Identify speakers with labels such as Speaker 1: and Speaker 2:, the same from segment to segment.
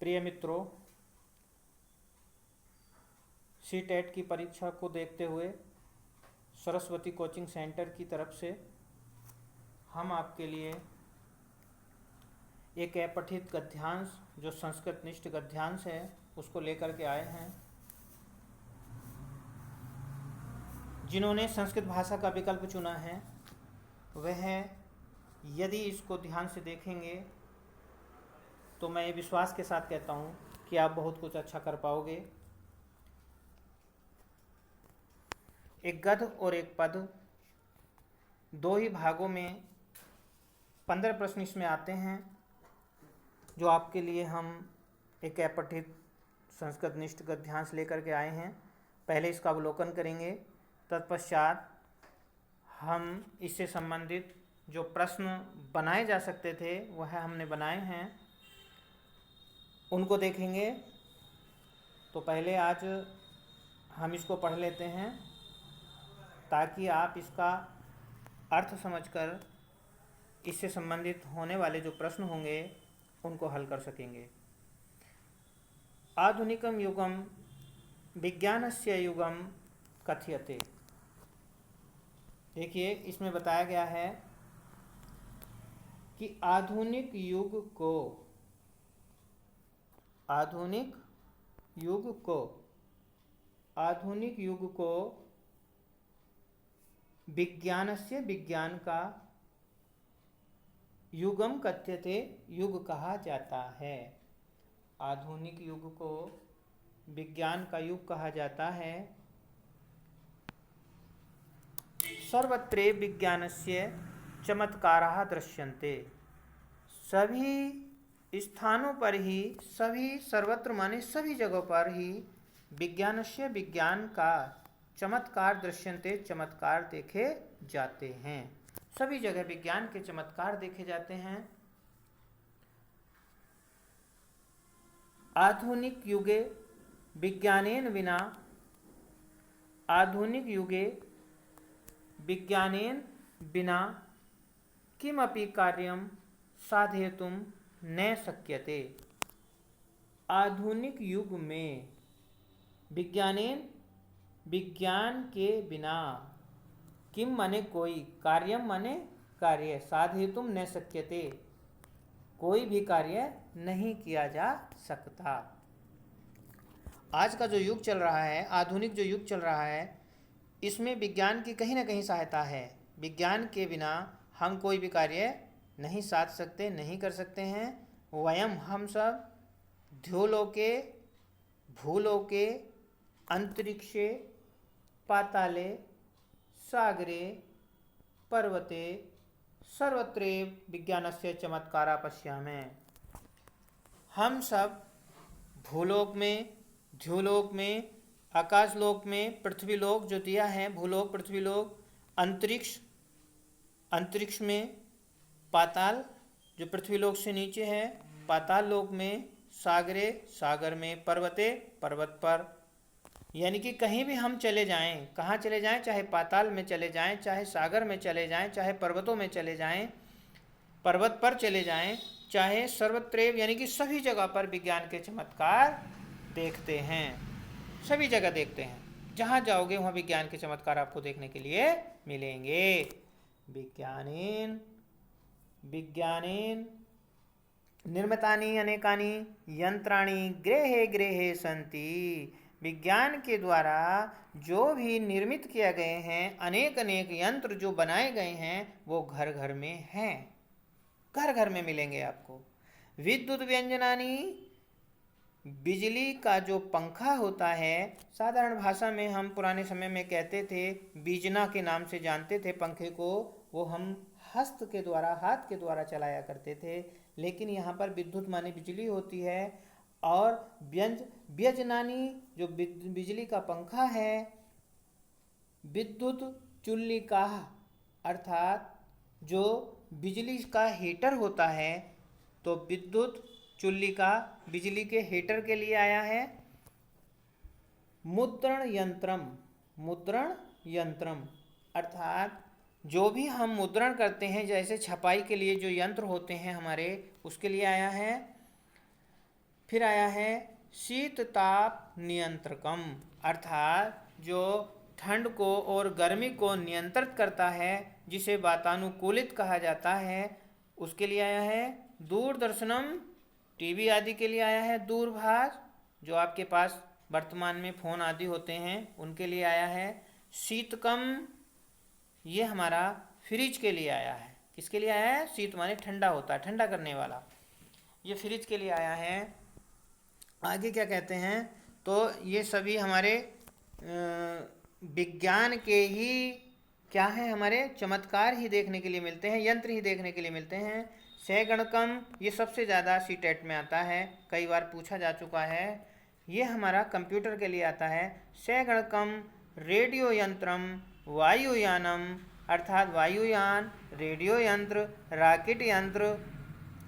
Speaker 1: प्रिय मित्रों, सीटेट की परीक्षा को देखते हुए सरस्वती कोचिंग सेंटर की तरफ से हम आपके लिए एक अपठित गद्यांश जो संस्कृत निष्ठ गद्यांश है उसको लेकर के आए हैं। जिन्होंने संस्कृत भाषा का विकल्प चुना है वह यदि इसको ध्यान से देखेंगे तो मैं ये विश्वास के साथ कहता हूँ कि आप बहुत कुछ अच्छा कर पाओगे। एक गद्य और एक पद, दो ही भागों में 15 प्रश्न इसमें आते हैं जो आपके लिए हम एक अपठित संस्कृत निष्ठ गद्यांश लेकर के आए हैं। पहले इसका अवलोकन करेंगे, तत्पश्चात हम इससे संबंधित जो प्रश्न बनाए जा सकते थे वह हमने बनाए हैं उनको देखेंगे। तो पहले आज हम इसको पढ़ लेते हैं ताकि आप इसका अर्थ समझकर इससे संबंधित होने वाले जो प्रश्न होंगे उनको हल कर सकेंगे। आधुनिकम युगम विज्ञानस्य युगम कथ्यते। देखिए, इसमें बताया गया है कि आधुनिक युग को विज्ञान का युगम कथ्यते, युग कहा जाता है। आधुनिक युग को विज्ञान का युग कहा जाता है। सर्वत्र विज्ञानस्य चमत्काराः दृश्यन्ते। सभी स्थानों पर ही, सभी सर्वत्र माने सभी जगहों पर ही विज्ञान का चमत्कार दृश्यन्ते, चमत्कार देखे जाते हैं। सभी जगह विज्ञान के चमत्कार देखे जाते हैं। आधुनिक युगे विज्ञानेन विना किमपि कार्यं साधयितुं न शक्यते। आधुनिक युग में विज्ञान के बिना, किम माने कोई, कार्यम माने कार्य, साधयितुं न शक्यते, कोई भी कार्य नहीं किया जा सकता। आज का जो युग चल रहा है, आधुनिक जो युग चल रहा है, इसमें विज्ञान की कहीं ना कहीं सहायता है। विज्ञान के बिना हम कोई भी कार्य नहीं साध सकते, नहीं कर सकते हैं। वयम, हम सब ध्योलोके भूलोके अंतरिक्षे पाताले सागरे पर्वते सर्वत्र विज्ञानस्य चमत्कारा पश्यामः। हम सब भूलोक में, ध्योलोक में, आकाशलोक में, पृथ्वीलोक जो दिया है, भूलोक, पृथ्वीलोक, अंतरिक्ष में, पाताल जो पृथ्वीलोक से नीचे है, पाताल लोक में, सागरे, सागर में, पर्वते, पर्वत पर, यानी कि कहीं भी हम चले जाएं, कहाँ चले जाएं, चाहे पाताल में चले जाएं, चाहे सागर में चले जाएं, चाहे पर्वतों में चले जाएं, पर्वत पर चले जाएं, चाहे सर्वत्र, यानी कि सभी जगह पर विज्ञान के चमत्कार देखते हैं। सभी जगह देखते हैं, जहाँ जाओगे वहाँ विज्ञान के चमत्कार आपको देखने के लिए मिलेंगे। विज्ञानेन निर्मितानि अनेकानि यंत्राणि गृहे गृहे सन्ति। विज्ञान के द्वारा जो भी निर्मित किए गए हैं, अनेक अनेक यंत्र जो बनाए गए हैं, वो घर घर में हैं, घर घर में मिलेंगे आपको। विद्युत व्यंजनानि, बिजली का जो पंखा होता है, साधारण भाषा में हम पुराने समय में कहते थे, बीजना के नाम से जानते थे पंखे को, वो हम हस्त के द्वारा, हाथ के द्वारा चलाया करते थे। लेकिन यहाँ पर विद्युत माने बिजली होती है, और व्यजनानी जो बिजली का पंखा है, विद्युत चुल्लिका, अर्थात जो बिजली का हीटर होता है, तो विद्युत चुल्लिका बिजली के हीटर के लिए आया है। मुद्रण यंत्रम, अर्थात जो भी हम मुद्रण करते हैं, जैसे छपाई के लिए जो यंत्र होते हैं हमारे, उसके लिए आया है। फिर आया है शीत ताप नियंत्रकम, अर्थात जो ठंड को और गर्मी को नियंत्रित करता है, जिसे वातानुकूलित कहा जाता है, उसके लिए आया है दूरदर्शनम, टीवी आदि के लिए आया है दूरभाष, जो आपके पास वर्तमान में फ़ोन आदि होते हैं उनके लिए आया है शीतकम, ये हमारा फ्रिज के लिए आया है। किसके लिए आया है? शीत माने ठंडा होता है, ठंडा करने वाला, ये फ्रिज के लिए आया है। आगे क्या कहते हैं, तो ये सभी हमारे विज्ञान के ही क्या है, हमारे चमत्कार ही देखने के लिए मिलते हैं, यंत्र ही देखने के लिए मिलते हैं। सैगणकम, ये सबसे ज़्यादा सीटेट में आता है, कई बार पूछा जा चुका है, ये हमारा कंप्यूटर के लिए आता है। सैगणकम रेडियो यंत्रम वायुयानम, अर्थात वायुयान, रेडियो यंत्र, रॉकेट यंत्र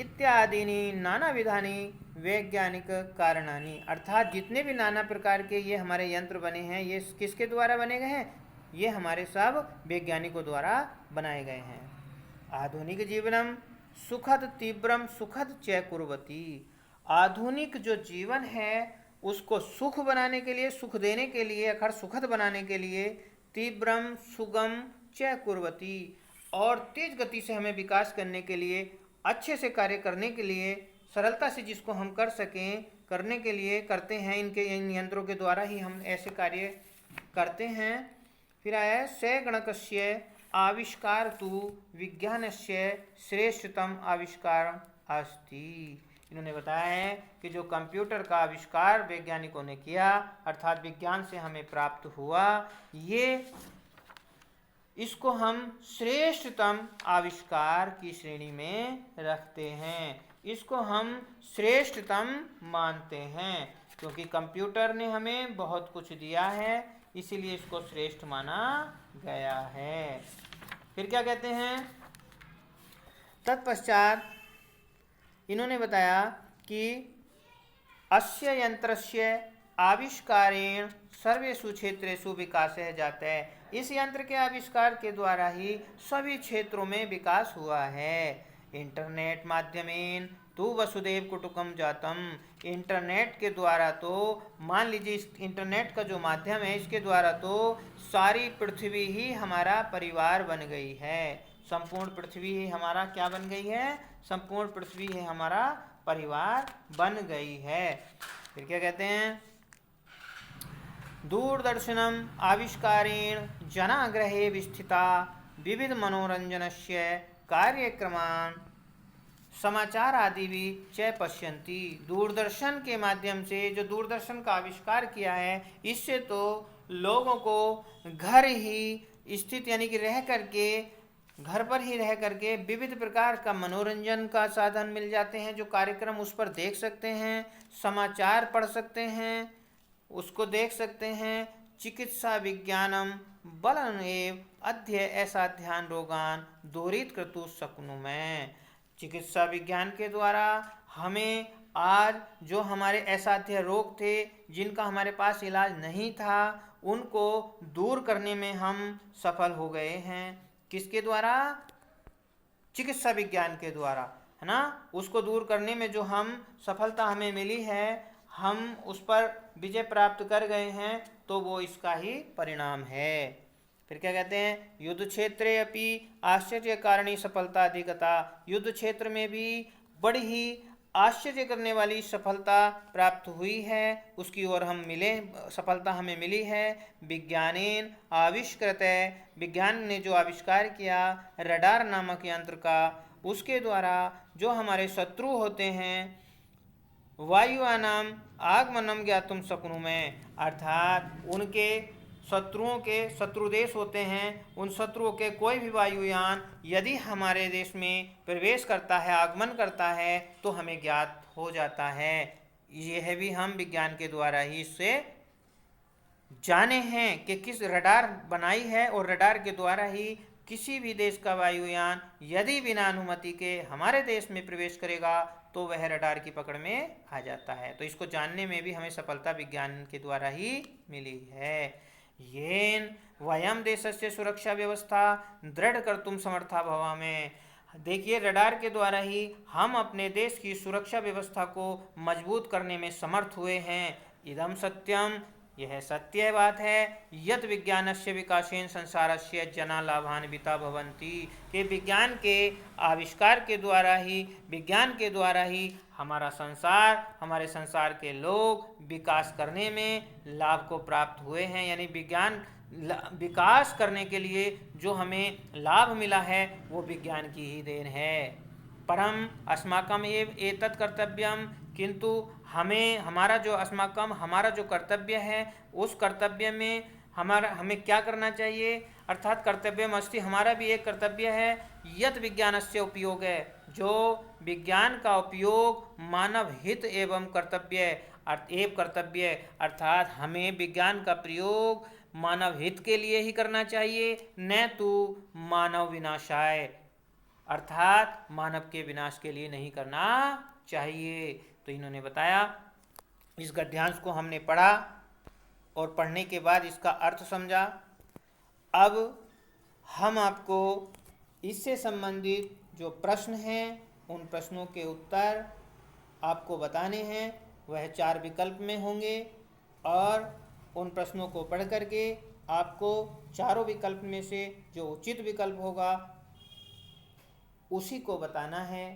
Speaker 1: इत्यादि नाना विधानी वैज्ञानिक कारणानी, अर्थात जितने भी नाना प्रकार के ये हमारे यंत्र बने हैं, ये किसके द्वारा बने गए हैं? ये हमारे सब वैज्ञानिकों द्वारा बनाए गए हैं। आधुनिक जीवनम सुखद तीव्रम सुखद च कुर्वती, आधुनिक जो जीवन है उसको सुख बनाने के लिए, सुख देने के लिए, अर्थात सुखद बनाने के लिए, तीव्रम सुगम च कुर्वती, और तेज गति से हमें विकास करने के लिए, अच्छे से कार्य करने के लिए, सरलता से जिसको हम कर सकें, करने के लिए करते हैं, इन यंत्रों के द्वारा ही हम ऐसे कार्य करते हैं। फिर आया है सैगणकस्य आविष्कार तु विज्ञानस्य श्रेष्ठतम आविष्कार अस्ति, इन्होंने बताया है कि जो कंप्यूटर का आविष्कार वैज्ञानिकों ने किया, अर्थात विज्ञान से हमें प्राप्त हुआ, ये इसको हम श्रेष्ठतम आविष्कार की श्रेणी में रखते हैं, इसको हम श्रेष्ठतम मानते हैं, क्योंकि कंप्यूटर ने हमें बहुत कुछ दिया है, इसीलिए इसको श्रेष्ठ माना गया है। फिर क्या कहते हैं, तत्पश्चात इन्होंने बताया कि अस्य यंत्रस्य आविष्कारेण सर्वेषु क्षेत्रेषु विकासः जातः, इस यंत्र के आविष्कार के द्वारा ही सभी क्षेत्रों में विकास हुआ है। इंटरनेट माध्यमेन तो वसुदेव कुटुंबकम जातम, इंटरनेट के द्वारा तो मान लीजिए, इस इंटरनेट का जो माध्यम है इसके द्वारा तो सारी पृथ्वी ही हमारा परिवार बन गई है, संपूर्ण पृथ्वी ही हमारा क्या बन गई है? संपूर्ण पृथ्वी ही हमारा परिवार बन गई है। फिर क्या कहते हैं, दूरदर्शनम आविष्कारेण जनाग्रहे विस्थिता विविध मनोरंजनस्य कार्यक्रमान समाचार आदि भी च पश्यन्ति, दूरदर्शन के माध्यम से, जो दूरदर्शन का आविष्कार किया है, इससे तो लोगों को घर ही स्थित यानी कि रह करके, घर पर ही रह करके विविध प्रकार का मनोरंजन का साधन मिल जाते हैं, जो कार्यक्रम उस पर देख सकते हैं, समाचार पढ़ सकते हैं, उसको देख सकते हैं। चिकित्सा विज्ञानम बलन एव अध्य ऐसा ध्यान रोगान दोरित क्रतु शक्नु में, चिकित्सा विज्ञान के द्वारा हमें आज जो हमारे असाध्य रोग थे, जिनका हमारे पास इलाज नहीं था, उनको दूर करने में हम सफल हो गए हैं। किसके द्वारा? चिकित्सा विज्ञान के द्वारा, है ना। उसको दूर करने में जो हम सफलता हमें मिली है, हम उस पर विजय प्राप्त कर गए हैं, तो वो इसका ही परिणाम है। फिर क्या कहते हैं, युद्ध क्षेत्रे अपि आश्चर्य कारणी सफलता अधिकता, युद्ध क्षेत्र में भी बड़ी ही आश्चर्य करने वाली सफलता प्राप्त हुई है, उसकी ओर हम मिले, सफलता हमें मिली है। विज्ञानेन आविष्कृत, विज्ञान ने जो आविष्कार किया रडार नामक यंत्र का, उसके द्वारा जो हमारे शत्रु होते हैं, वायुयानाम आगमनम ज्ञातुम शक्नु में, अर्थात उनके शत्रुओं के, शत्रु देश होते हैं, उन शत्रुओं के कोई भी वायुयान यदि हमारे देश में प्रवेश करता है, आगमन करता है, तो हमें ज्ञात हो जाता है। यह भी हम विज्ञान के द्वारा ही इससे जाने हैं कि किस रडार बनाई है, और रडार के द्वारा ही किसी भी देश का वायुयान यदि बिना अनुमति के हमारे देश में प्रवेश करेगा, तो वह रडार की पकड़ में आ जाता है। तो इसको जानने में भी हमें सफलता विज्ञान के द्वारा ही मिली है। येन वयम देशस्य सुरक्षा व्यवस्था दृढ़ कर्तुम समर्था भवामहे, देखिए, रडार के द्वारा ही हम अपने देश की सुरक्षा व्यवस्था को मजबूत करने में समर्थ हुए हैं। इदम सत्यम, यह सत्य बात है। यत विज्ञानस्य विकासेन संसारस्य जना लाभान्विता भवन्ति, कि विज्ञान के आविष्कार के द्वारा ही, विज्ञान के द्वारा ही हमारा संसार, हमारे संसार के लोग विकास करने में लाभ को प्राप्त हुए हैं। यानी विज्ञान विकास करने के लिए जो हमें लाभ मिला है वो विज्ञान की ही देन है। परम अस्माकम एव एतत् कर्तव्यम, किंतु हमें हमारा जो कर्तव्य है उस कर्तव्य में हमें क्या करना चाहिए? अर्थात कर्तव्यम अस्ति, हमारा भी एक कर्तव्य है। यत विज्ञानस्य उपयोग है, जो विज्ञान का उपयोग मानव हित एवं कर्तव्य अर्थात हमें विज्ञान का प्रयोग मानव हित के लिए ही करना चाहिए, न तो मानव विनाशाय, अर्थात मानव के विनाश के लिए नहीं करना चाहिए। तो इन्होंने बताया, इस गद्यांश को हमने पढ़ा और पढ़ने के बाद इसका अर्थ समझा। अब हम आपको इससे संबंधित जो प्रश्न हैं उन प्रश्नों के उत्तर आपको बताने हैं। वह 4 विकल्प में होंगे और उन प्रश्नों को पढ़ करके आपको चारों विकल्प में से जो उचित विकल्प होगा उसी को बताना है।